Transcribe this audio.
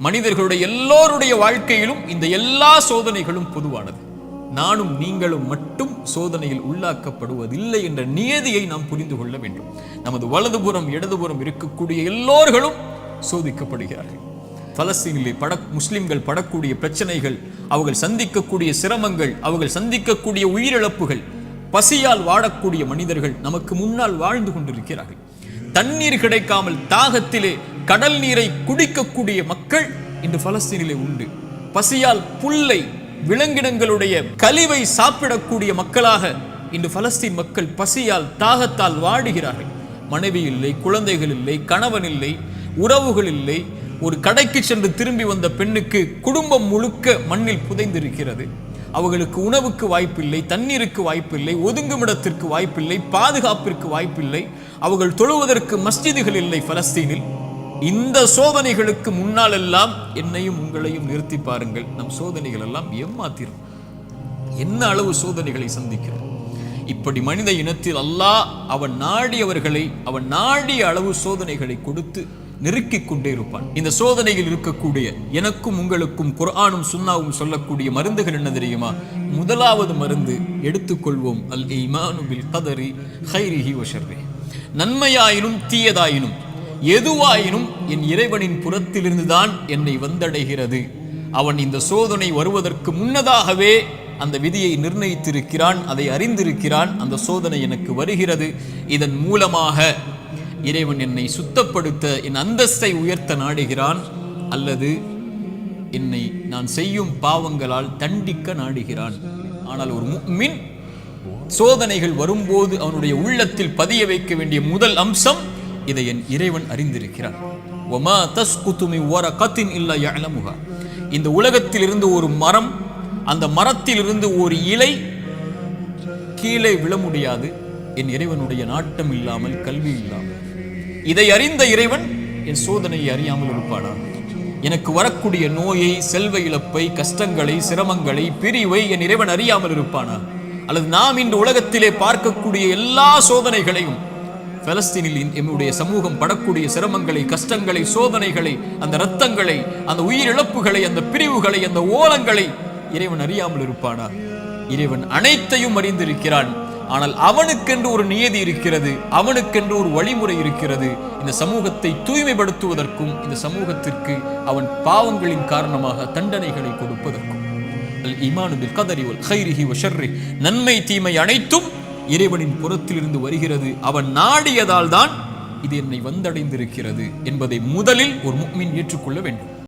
மனிதர்களுடைய எல்லோருடைய வாழ்க்கையிலும் இந்த எல்லா சோதனைகளும் பொதுவானது. நானும் நீங்களும் மட்டும் சோதனையில் உள்ளாக்கப்படுவதில்லை என்ற நியதியை நாம் புரிந்து கொள்ள வேண்டும். நமது வலதுபுறம் இடதுபுறம் இருக்கக்கூடிய எல்லோர்களும் சோதிக்கப்படுகிறார்கள். பலஸ்தீனிலே முஸ்லிம்கள் படக்கூடிய பிரச்சனைகள், அவர்கள் சந்திக்கக்கூடிய சிரமங்கள், அவர்கள் சந்திக்கக்கூடிய உயிரிழப்புகள், பசியால் வாடக்கூடிய மனிதர்கள் நமக்கு முன்னால் வாழ்ந்து கொண்டிருக்கிறார்கள். தண்ணீர் கிடைக்காமல் தாகத்திலே கடல் நீரை குடிக்கக்கூடிய மக்கள் இன்று பலஸ்தீனிலே உண்டு. பசியால் புல்லை, விலங்கினங்களுடைய கழிவை சாப்பிடக்கூடிய மக்களாக இன்று பலஸ்தீன் மக்கள் பசியால் தாகத்தால் வாடுகிறார்கள். மனைவி இல்லை, குழந்தைகள் இல்லை, கணவன் இல்லை, உறவுகள் இல்லை. ஒரு கடைக்கு சென்று திரும்பி வந்த பெண்ணுக்கு குடும்பம் முழுக்க மண்ணில் புதைந்திருக்கிறது. அவர்களுக்கு உணவுக்கு வாய்ப்பில்லை, தண்ணீருக்கு வாய்ப்பில்லை, ஒதுங்குமிடத்திற்கு வாய்ப்பில்லை, பாதுகாப்பிற்கு வாய்ப்பில்லை. அவர்கள் தொழுவதற்கு மஸ்ஜிதுகள் இல்லை பலஸ்தீனில். இந்த சோதனைகளுக்கு முன்னால் எல்லாம் என்னையும் உங்களையும் நிறுத்தி பாருங்கள். நம் சோதனைகள் எல்லாம் ஏமாத்திரும். என்ன அளவு சோதனைகளை சந்திக்கிறோம். இப்படி மனித இனத்தில் அல்லாஹ் அவன் நாடியவர்களை அவன் நாடிய அளவு சோதனைகளை கொடுத்து நெருக்கிக் கொண்டே இருப்பான். இந்த சோதனையில் இருக்கக்கூடிய எனக்கும் உங்களுக்கும் குர்ஆனும் சுன்னாவும் சொல்லக்கூடிய மருந்துகள் என்ன தெரியுமா? முதலாவது மருந்து எடுத்துக்கொள்வோம், அல் ஈமானு பில் கதரி கைரிஹி வ ஷர்ரிஹி. நன்மையாயினும் தீயதாயினும் எதுவாயினும் என் இறைவனின் புறத்திலிருந்துதான் என்னை வந்தடைகிறது. அவன் இந்த சோதனை வருவதற்கு முன்னதாகவே அந்த விதியை நிர்ணயித்திருக்கிறான், அதை அறிந்திருக்கிறான். அந்த சோதனை எனக்கு வருகிறது. இதன் மூலமாக இறைவன் என்னை சுத்தப்படுத்த, என் அந்தஸ்தை உயர்த்த நாடுகிறான், அல்லது என்னை நான் செய்யும் பாவங்களால் தண்டிக்க நாடுகிறான். ஆனால் ஒரு முஃமின் சோதனைகள் வரும்போது அவனுடைய உள்ளத்தில் பதிய வைக்க வேண்டிய முதல் அம்சம், இதை என் இறைவன் அறிந்திருக்கிறான். வமா தஸ்குது மின் வரகத்தின் இல்லா யஅலமுஹா. இந்த உலகத்தில் இருந்து ஒரு மரம், அந்த மரத்தில் இருந்து ஒரு இலை கீழே விழ முடியாது என் இறைவனுடைய நாட்டம் இல்லாமல், கல்வி இல்லாமல். இதை அறிந்த இறைவன் என் சோதனையை அறியாமல் இருப்பானா? எனக்கு வரக்கூடிய நோயை, செல்வ இழப்பை, கஷ்டங்களை, சிரமங்களை, பிரிவை என் இறைவன் அறியாமல் இருப்பானா? அல்லது நாம் இந்த உலகத்திலே பார்க்கக்கூடிய எல்லா சோதனைகளையும், பலஸ்தீனில் என்னுடைய சமூகம் படக்கூடிய சிரமங்களை, கஷ்டங்களை, சோதனைகளை, அந்த இரத்தங்களை, அந்த உயிரிழப்புகளை, அந்த பிரிவுகளை, அந்த ஓலங்களை இறைவன் அறியாமல் இருப்பானா? இறைவன் அனைத்தையும் அறிந்திருக்கிறான். ஆனால் அவனுக்கென்று ஒரு நியதி இருக்கிறது, அவனுக்கென்று ஒரு வழிமுறை இருக்கிறது. இந்த சமூகத்தை தூய்மைப்படுத்துவதற்கும், இந்த சமூகத்திற்கு அவன் பாவங்களின் காரணமாக தண்டனைகளை கொடுப்பதற்கும். அல் ஈமானு பில் கதரி வல் கைரிஹி வ ஷர்ரிஹி. நன்மை தீமை அனைத்தும் இறைவனின் புறத்திலிருந்து வருகிறது. அவன் நாடியதால் தான் இது என்னை வந்தடைந்திருக்கிறது என்பதை முதலில் ஒரு முஃமின் ஏற்றுக்கொள்ள வேண்டும்.